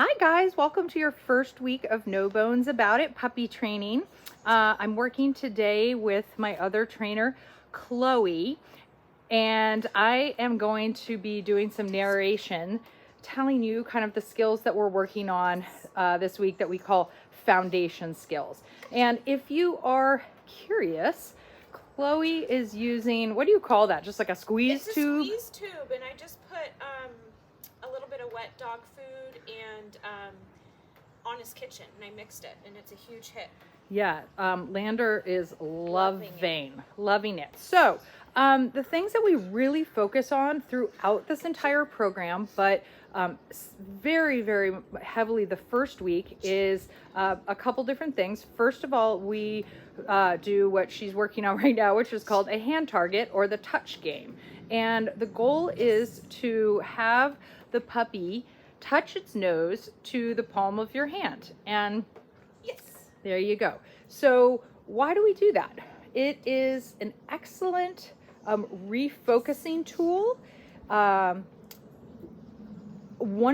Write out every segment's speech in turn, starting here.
Hi guys, welcome to your first week of No Bones About It puppy training. I'm working today with my other trainer, Chloe, and I am going to be doing some narration, telling you kind of the skills that we're working on this week that we call foundation skills. And if you are curious, Chloe is using, what do you call that? Just like a squeeze tube? It's a squeeze tube, and I just put a little bit of wet dog food and Honest Kitchen, and I mixed it, and it's a huge hit. Yeah, Lander is loving it. So the things that we really focus on throughout this entire program, but very, very heavily the first week, is a couple different things. First of all, we do what she's working on right now, which is called a hand target or the touch game. And the goal is to have the puppy touch its nose to the palm of your hand. And yes, there you go. So why do we do that? It is an excellent refocusing tool. One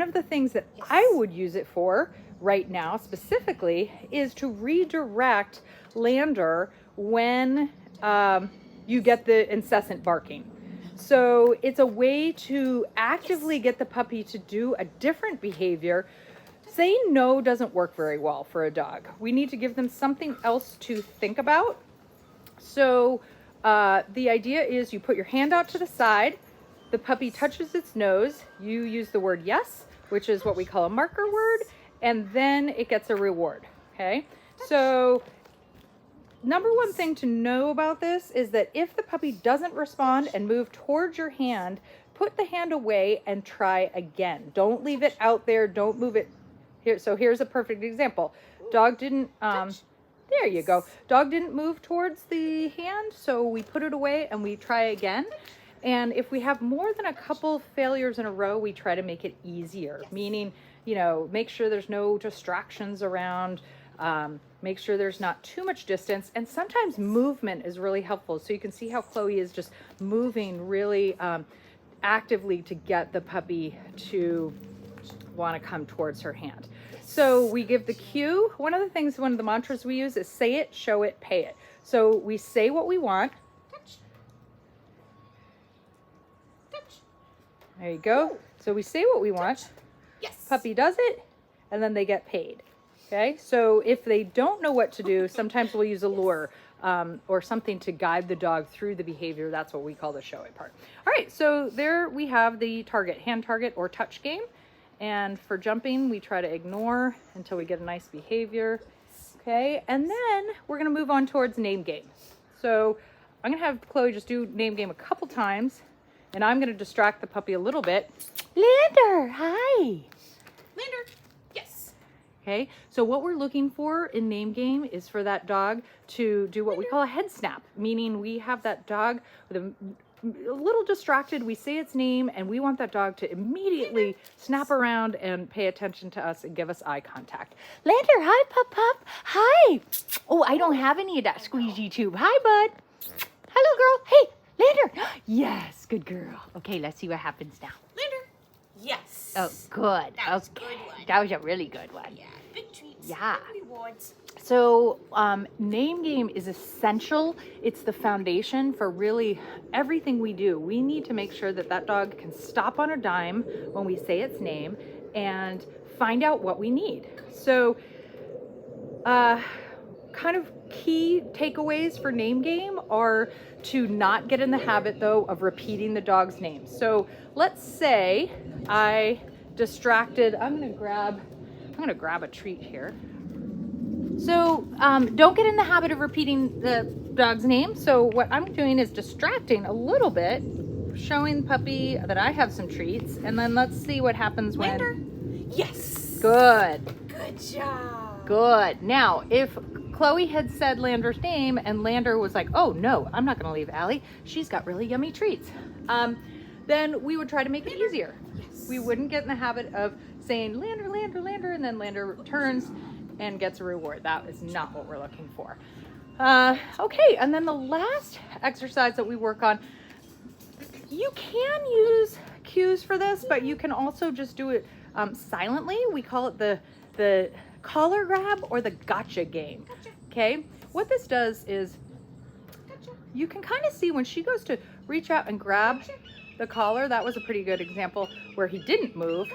of the things that I would use it for right now specifically is to redirect Lander when you get the incessant barking. So it's a way to actively get the puppy to do a different behavior. Saying no doesn't work very well for a dog. We need to give them something else to think about. So the idea is you put your hand out to the side, the puppy touches its nose, you use the word yes, which is what we call a marker word, and then it gets a reward, okay? So number one thing to know about this is that if the puppy doesn't respond and move towards your hand, put the hand away and try again. Don't leave it out there, don't move it. Here, so here's a perfect example. Dog didn't, there you go. Dog didn't move towards the hand, so we put it away and we try again. And if we have more than a couple failures in a row, we try to make it easier, meaning, you know, make sure there's no distractions around, make sure there's not too much distance. And sometimes movement is really helpful. So you can see how Chloe is just moving really actively to get the puppy to want to come towards her hand. So we give the cue. One of the mantras we use is say it, show it, pay it. So we say what we want. touch. There you go. So we say what we want. Yes. Puppy does it, and then they get paid. Okay. So if they don't know what to do, sometimes we'll use a lure or something to guide the dog through the behavior. That's what we call the show it part. All right. So there we have the target, hand target or touch game. And for jumping, we try to ignore until we get a nice behavior. Okay, and then we're gonna move on towards name game. So I'm gonna have Chloe just do name game a couple times, and I'm gonna distract the puppy a little bit. Lander, hi. Lander, yes. Okay, so what we're looking for in name game is for that dog to do what we call a head snap, meaning we have that dog with a little distracted, we say its name, and we want that dog to immediately snap around and pay attention to us and give us eye contact. Lander, hi, pup. Hi. Oh, I don't have any of that squeegee tube. Hi, bud. Hello, girl. Hey, Lander. Yes, good girl. Okay, let's see what happens now. Lander, yes. Oh, good. That was a Okay. good one. That was a really good one. Yeah, big treats. Yeah. Big rewards. So name game is essential. It's the foundation for really everything we do. We need to make sure that that dog can stop on a dime when we say its name and find out what we need. So kind of key takeaways for name game are to not get in the habit though of repeating the dog's name. So let's say I distracted, I'm gonna grab a treat here. So don't get in the habit of repeating the dog's name. So what I'm doing is distracting a little bit, showing the puppy that I have some treats, and then let's see what happens when. Lander, yes. Good. Good job. Good. Now, if Chloe had said Lander's name and Lander was like, oh no, I'm not going to leave Allie. She's got really yummy treats. Then we would try to make it easier. Yes. We wouldn't get in the habit of saying Lander, and then Lander turns and gets a reward. That is not what we're looking for. Okay, and then the last exercise that we work on, you can use cues for this, but you can also just do it Silently, we call it the collar grab or the gotcha game. Okay, what this does is you can kind of see when she goes to reach out and grab the collar. That was a pretty good example where he didn't move.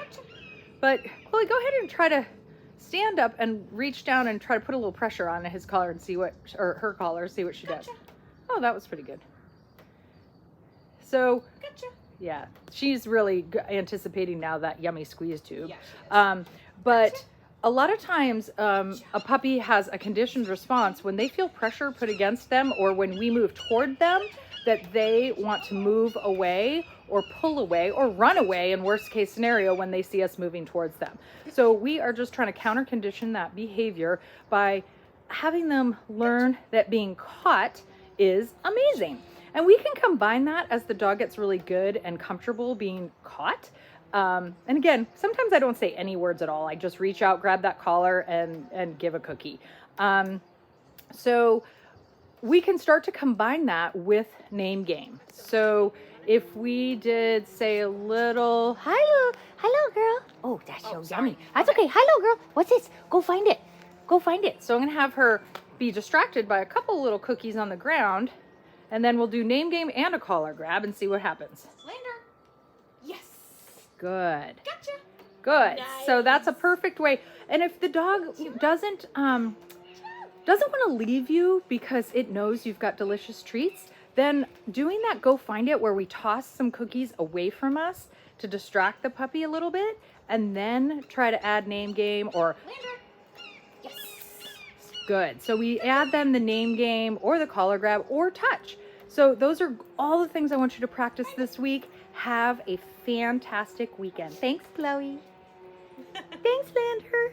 But Chloe, go ahead and try to stand up and reach down and try to put a little pressure on his collar and see what, or her collar, see what she does. Oh, that was pretty good. So, yeah, she's really anticipating now that yummy squeeze tube. But a lot of times a puppy has a conditioned response when they feel pressure put against them or when we move toward them, that they want to move away or pull away or run away in worst case scenario when they see us moving towards them. So we are just trying to counter condition that behavior by having them learn that being caught is amazing. And we can combine that as the dog gets really good and comfortable being caught. And again, sometimes I don't say any words at all. I just reach out, grab that collar and give a cookie. So we can start to combine that with name game. So if we did say a little, hello girl. Oh, that's so yummy. That's okay. Hello girl. What's this? Go find it. Go find it. So I'm going to have her be distracted by a couple little cookies on the ground. And then we'll do name game and a collar grab and see what happens. Lander. Yes. Good. Gotcha. Good. Nice. So that's a perfect way. And if the dog doesn't want to leave you because it knows you've got delicious treats, then doing that go find it where we toss some cookies away from us to distract the puppy a little bit and then try to add name game or Lander. Yes. good. So we add then the name game or the collar grab or touch. So those are all the things I want you to practice this week. Have a fantastic weekend. Thanks, Chloe. Thanks, Lander.